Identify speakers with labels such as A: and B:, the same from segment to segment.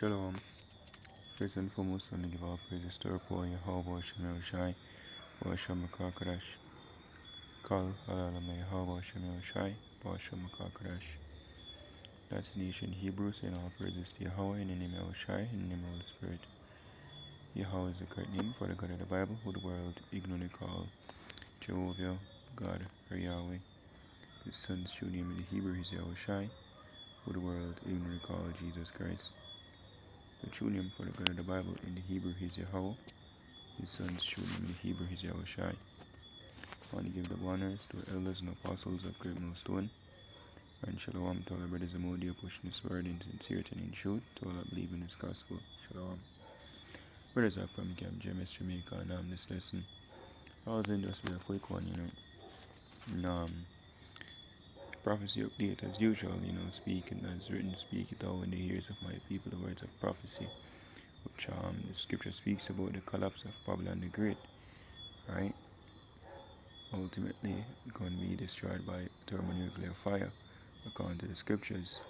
A: Shalom. First and foremost, I want to give all praises to our poor Yahweh Shem Shai, Washem Makakadash. Kal Alalame Yahweh Shem Shai, Washem Makakadash. That's the nation Hebrew, saying all praises to Yahweh in the name of Shai, in the name of the Spirit. Yahweh is the correct name for the God of the Bible, who the world ignorantly call Jehovah, God, or Yahweh. His son's true name in the Hebrew is Yahweh Shai, who the world ignorantly call Jesus Christ. The true name for the God of the Bible in the Hebrew is Yahweh. His son's true name in the Hebrew is Yahweh Shai. I want to give the honors to the elders and apostles of Great Millstone. And shalom to all the brothers and Modia pushing this word in sincerity and in truth, to all that believe in his gospel. Shalom. Brothers are from Camp James, Jamaica, and this lesson. I was in just be a quick one, And, prophecy update as usual, speaking as written, speak it out in the ears of my people, the words of prophecy, which the scripture speaks about the collapse of Babylon the Great, right? Ultimately going to be destroyed by thermonuclear fire, according to the scriptures.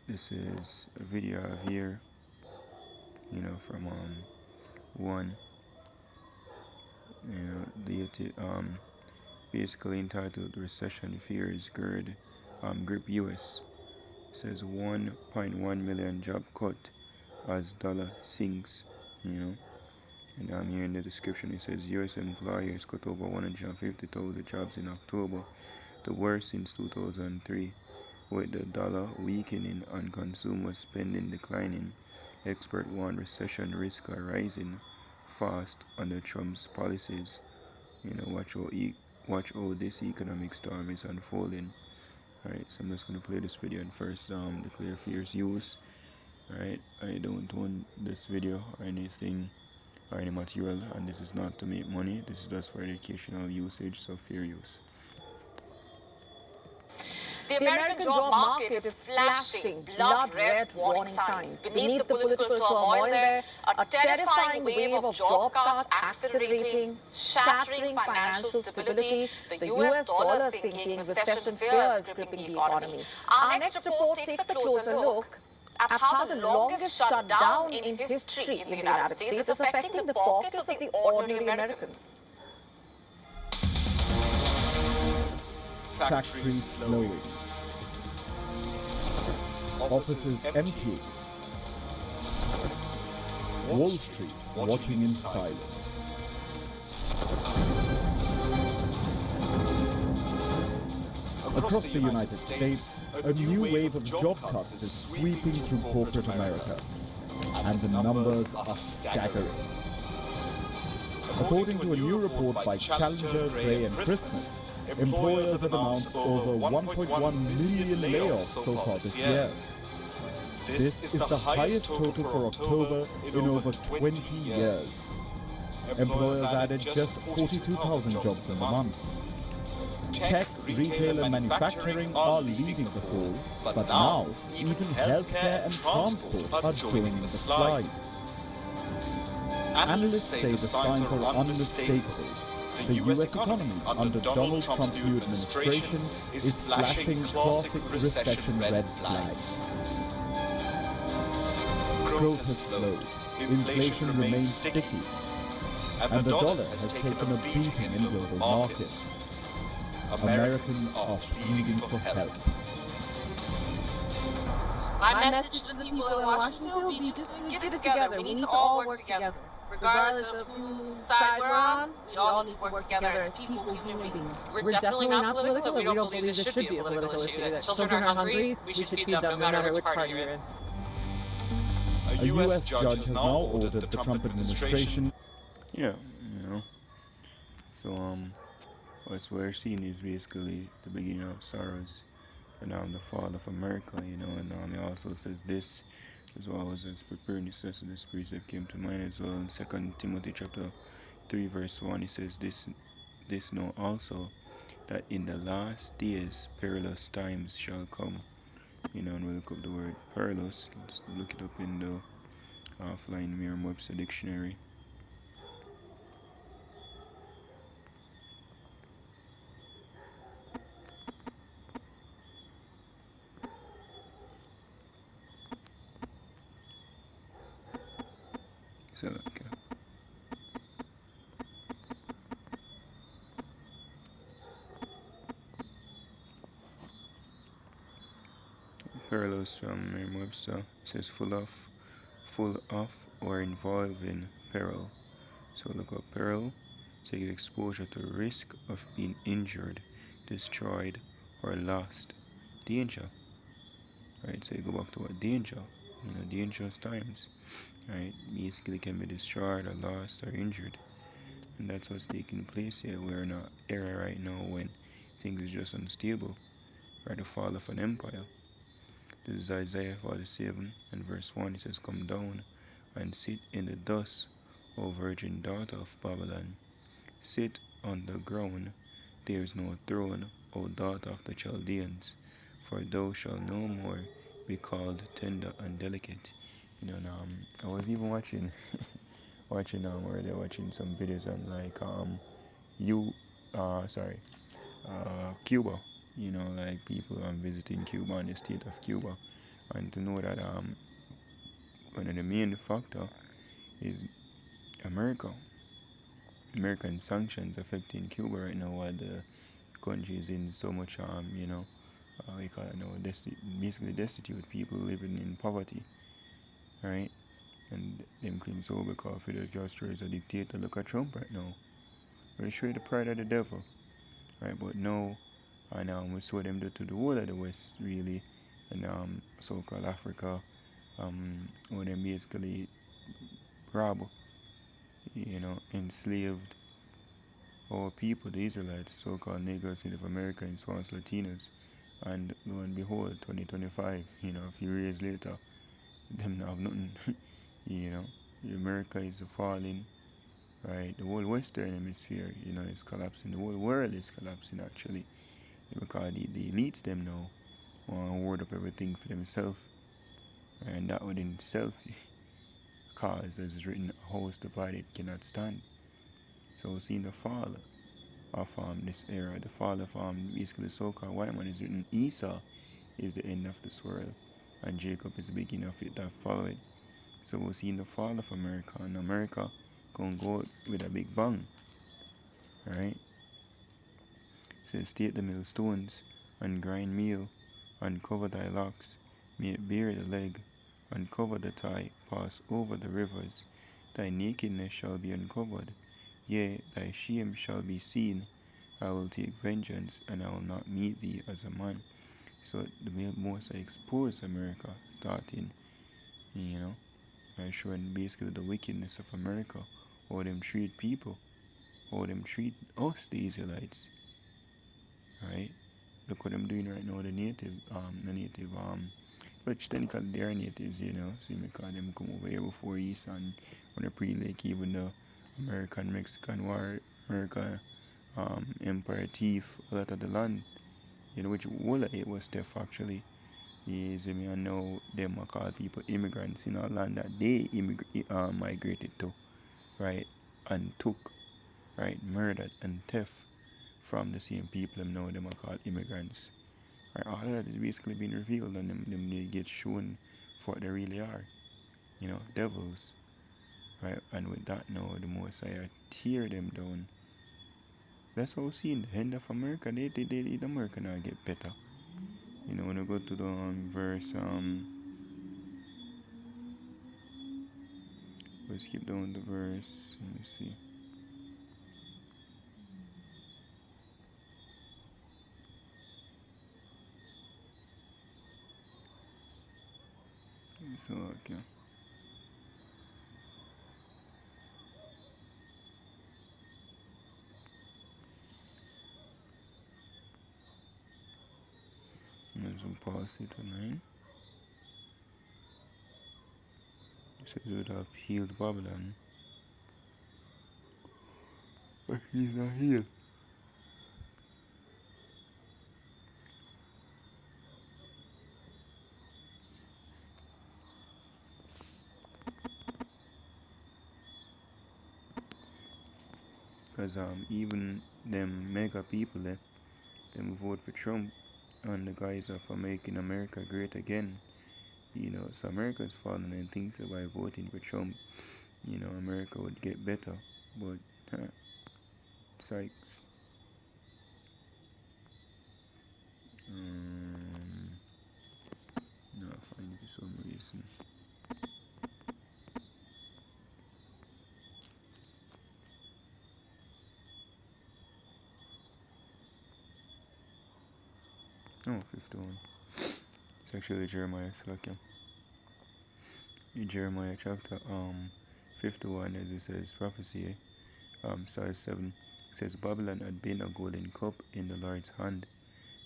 A: This is a video of here, from one, basically entitled "Recession Fears Grip U.S." It says 1.1 million job cut as dollar sinks, And here in the description it says U.S. employers cut over 150,000 jobs in October, the worst since 2003, with the dollar weakening and consumer spending declining. Experts warn recession risk are rising fast under Trump's policies. Watch how this economic storm is unfolding. Alright, so I'm just going to play this video and first declare fears use. Alright, I don't own this video or anything or any material, and this is not to make money. This is just for educational usage, so fair use.
B: The American job market is flashing blood-red warning signs. Beneath the political turmoil there, a terrifying wave of job cuts accelerating, shattering financial stability, the US dollar sinking, recession fears gripping the economy. Our next report takes a closer look at how the longest shutdown in history in the United States is affecting the pockets of the ordinary Americans.
C: Factories slowing, offices empty, Wall Street watching in silence. Across the United States, a new wave of job cuts is sweeping through corporate America, and the numbers are staggering. According to a new report by Challenger, Gray and Christmas, employers have announced over 1.1 million layoffs so far this year. This is the highest total for October in over 20 years. Employers added just 42,000 jobs in the month. Tech, retail and manufacturing are leading the fall, but now even healthcare and transport are joining the slide. Analysts say the signs are unmistakable. The US economy under Donald Trump's new administration is flashing classic recession red flags. Growth has slowed, inflation remains sticky, and the dollar has taken a beating in global markets. Americans are pleading for help.
B: My message to the people in Washington will be just to get it together. We need to all work together. Regardless of whose side we're on, we all need to work together as people, human beings. We're definitely not political, and we don't believe this should be a political issue. That children are hungry, we should feed them no matter which party you're in.
C: A U.S. judge has now ordered the Trump administration.
A: Yeah, So, what we're seeing is basically the beginning of sorrows and the fall of America, and it also says this as well as preparing this lesson. This precept came to mind as well in 2 Timothy chapter 3 verse 1. It says this know also that in the last days perilous times shall come. And we look up the word perilous. Let's look it up in the offline Merriam-Webster dictionary. So, okay. Parallels from Merriam-Webster says full of or involving peril. So look up peril. So you get exposure to risk of being injured, destroyed, or lost. Danger. Right. So you go back to what danger. Dangerous times. Right. Basically can be destroyed or lost or injured. And that's what's taking place here. We're in an era right now when things is just unstable. Right. The fall of an empire. This is Isaiah 47 and verse 1. It says, "Come down and sit in the dust, O virgin daughter of Babylon. Sit on the ground, there is no throne, O daughter of the Chaldeans, for thou shalt no more be called tender and delicate." I was even watching some videos on like you sorry Cuba. Like people visiting Cuba and the state of Cuba, and to know that one of the main factor is America. American sanctions affecting Cuba right now, while the country is in so much we call it now basically destitute, people living in poverty, right? And them claim so because Fidel Castro is a dictator. Look at Trump right now. We show the pride of the devil, right? But no, and we saw them do to the whole of the West really, and so-called Africa, when they basically rob, enslaved our people, the Israelites, so-called Negroes, Native Americans, Spanish Latinos, and lo and behold, 2025, a few years later, them not have nothing, you know. America is falling, right? The whole Western Hemisphere, is collapsing. The whole world is collapsing actually, because the elites them now want to hoard up everything for themselves, and that would in itself cause, as is written, a house divided cannot stand. So we're seeing the fall of this era, the fall of basically the so-called white man is written. Esau is the end of this world, and Jacob is the beginning of it that followed. So we're seeing the fall of America, and America gonna go with a big bang, right? Says, "Take the millstones and grind meal, and cover thy locks, make bare the leg, and cover the thigh, pass over the rivers. Thy nakedness shall be uncovered, yea, thy shame shall be seen. I will take vengeance, and I will not meet thee as a man." So the most I expose America, starting, showing basically the wickedness of America, how them treat people, how them treat us, the Israelites, right? Look what I'm doing right now, which technically they are natives, see me call them come over here before East and on the pre-lake, even the American-Mexican war, American empire thief a lot of the land, which all of it was theft actually. Is me and now them are call people immigrants in our land that they migrated to, right? And took, right, murdered and theft from the same people them now them are called immigrants. Right? All of that is basically being revealed, and them they get shown for what they really are. Devils. Right? And with that now the Messiah tear them down. That's what we see in the end of America. They America now get better. When I go to the verse, we skip down the verse. Let me see. So okay. Let's pause it to 9. So it would have healed Babylon, but he's not healed. Because even them mega people, them vote for Trump on the guise of making America great again. So America is falling and things by voting for Trump. America would get better, but Sykes. No, I find it for some reason. Oh, 51. It's actually Jeremiah Slakim. In Jeremiah chapter 51, as it says, prophecy, start 7, says, Babylon had been a golden cup in the Lord's hand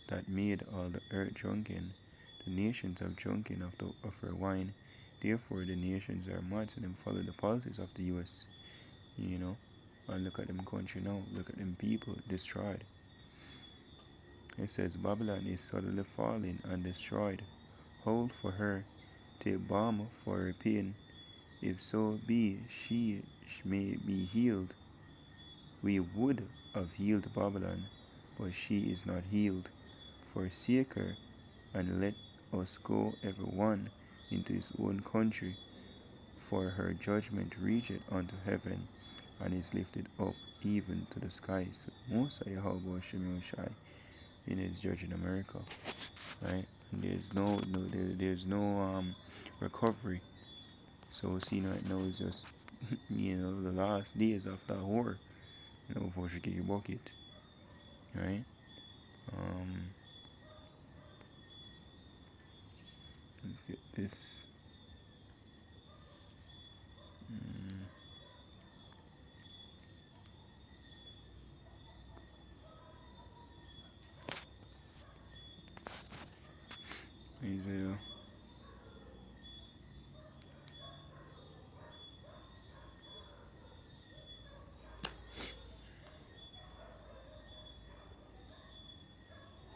A: that made all the earth drunken. The nations have drunken of her wine. Therefore, the nations are mad, and them follow the policies of the US. And look at them country now. Look at them people destroyed. It says, Babylon is suddenly falling and destroyed. Hold for her, take balm for her pain. If so be she may be healed. We would have healed Babylon, but she is not healed. Forsake her, and let us go every one into his own country. For her judgment reacheth unto heaven, and is lifted up even to the skies. Most of Yahweh Shemel Shai is judging America, right? And there's no recovery. So we're seeing right now is just the last days of that war. Before she get your bucket, right? Let's get this. Isaiah.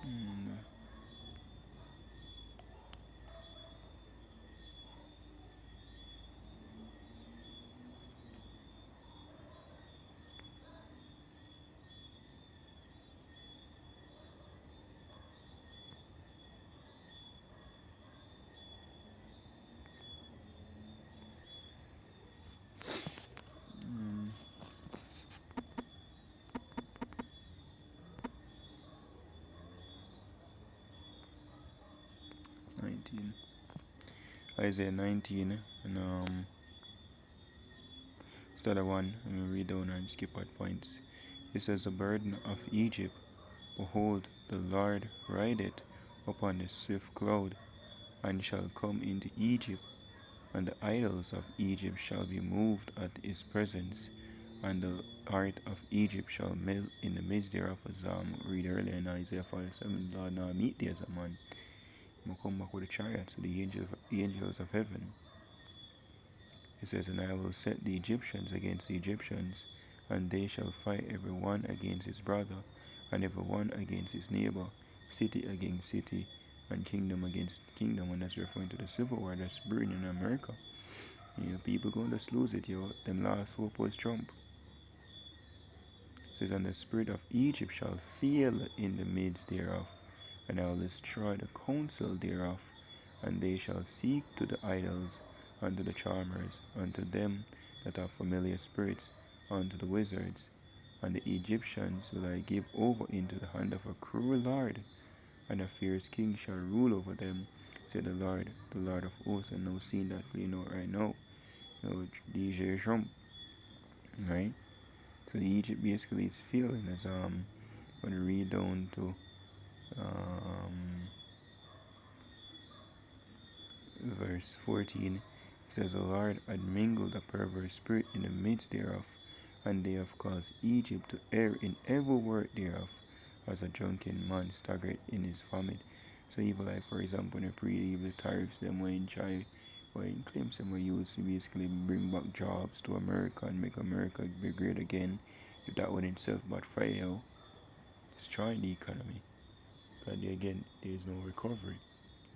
A: Mm, 19. Isaiah 19 and start at 1. Let me read down and skip at points. It says, the burden of Egypt, behold, the Lord rideth upon the swift cloud, and shall come into Egypt, and the idols of Egypt shall be moved at his presence, and the heart of Egypt shall melt in the midst thereof, as read earlier in Isaiah 47. Lord now meet thee as a man. He will come back with the chariots with the angels of heaven. It says, and I will set the Egyptians against the Egyptians, and they shall fight every one against his brother, and every one against his neighbor, city against city, and kingdom against kingdom. And that's referring to the civil war that's brewing in America. People going to lose it, Them last hope was Trump. It says, and the spirit of Egypt shall fail in the midst thereof, and I will destroy the counsel thereof, and they shall seek to the idols, unto the charmers, unto them that have familiar spirits, unto the wizards. And the Egyptians will I give over into the hand of a cruel lord, and a fierce king shall rule over them, said the Lord of hosts. And now seeing that right now, DJ Trump, right? So the Egypt basically is failing as when you read down to verse 14, it says, the Lord had mingled a perverse spirit in the midst thereof, and they have caused Egypt to err in every work thereof, as a drunken man staggered in his vomit. So even like, for example, when you pre the tariffs, them when claims them were used to basically bring back jobs to America and make America be great again, if that would itself backfire, destroying the economy. But again, there is no recovery.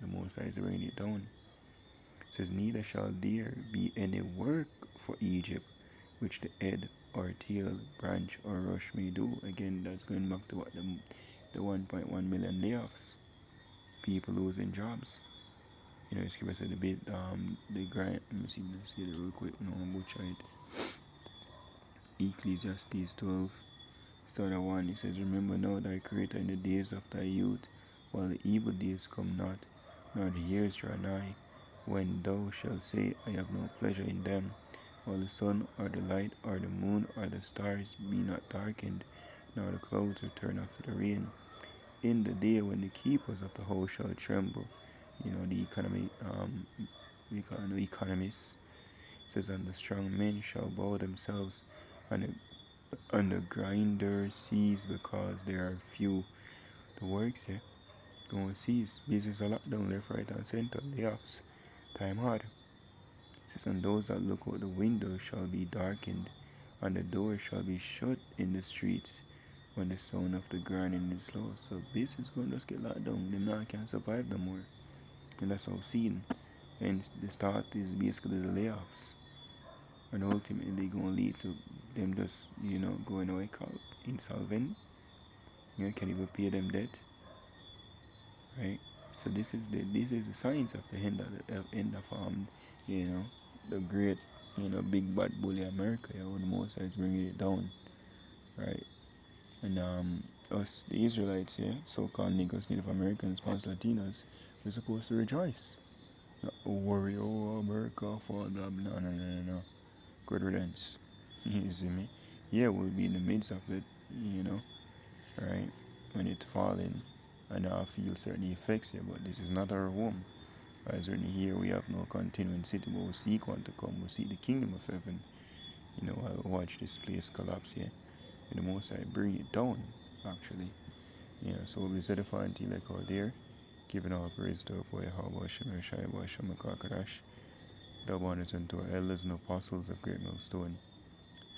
A: The Most High is bringing it down. It says, neither shall there be any work for Egypt, which the head or tail, branch or rush may do. Again, that's going back to what the 1.1 million layoffs. People losing jobs. Scripture said the grind. Let me see this real quick. No, I'm butcher it. Ecclesiastes 12, start at 1. It says, Remember now thy Creator in the days of thy youth, while the evil days come not, nor the years draw nigh, when thou shalt say, I have no pleasure in them, while the sun or the light or the moon or the stars be not darkened, nor the clouds return after the rain. In the day when the keepers of the house shall tremble, the economists says, and the strong men shall bow themselves, and the grinder cease because there are few. The works, going to cease. Business a lockdown, left, right, and center, layoffs, time hard. It says, and those that look out the window shall be darkened, and the door shall be shut in the streets, when the sound of the grinding is lost. So business going to just get locked down. Them now can't survive no more. And that's what we've seen. And the start is basically the layoffs. And ultimately going to lead to them just, going away called insolvent. Can't even pay them debt. Right? So this is the signs of the end of the great, big bad bully America, where the most is bringing it down. Right? And us, the Israelites here, so-called Negroes, Native Americans, Spanish Latinos, we're supposed to rejoice. Not worry, America, for blah, blah. No. Good riddance. You see me? Yeah, we'll be in the midst of it, right? When it's falling, and I feel certain effects here, but this is not our home. As in here, we have no continuing city, but we seek one to come. We seek the kingdom of heaven. I'll watch this place collapse here. And the most I bring it down, actually. So we'll be edifying to like out there, giving all praise to our boy Yahweh Shem Yeshai, boy Shem Kakadash. The honors unto our elders and apostles of great millstone.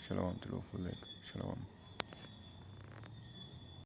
A: Shalom to the full leg. Shalom.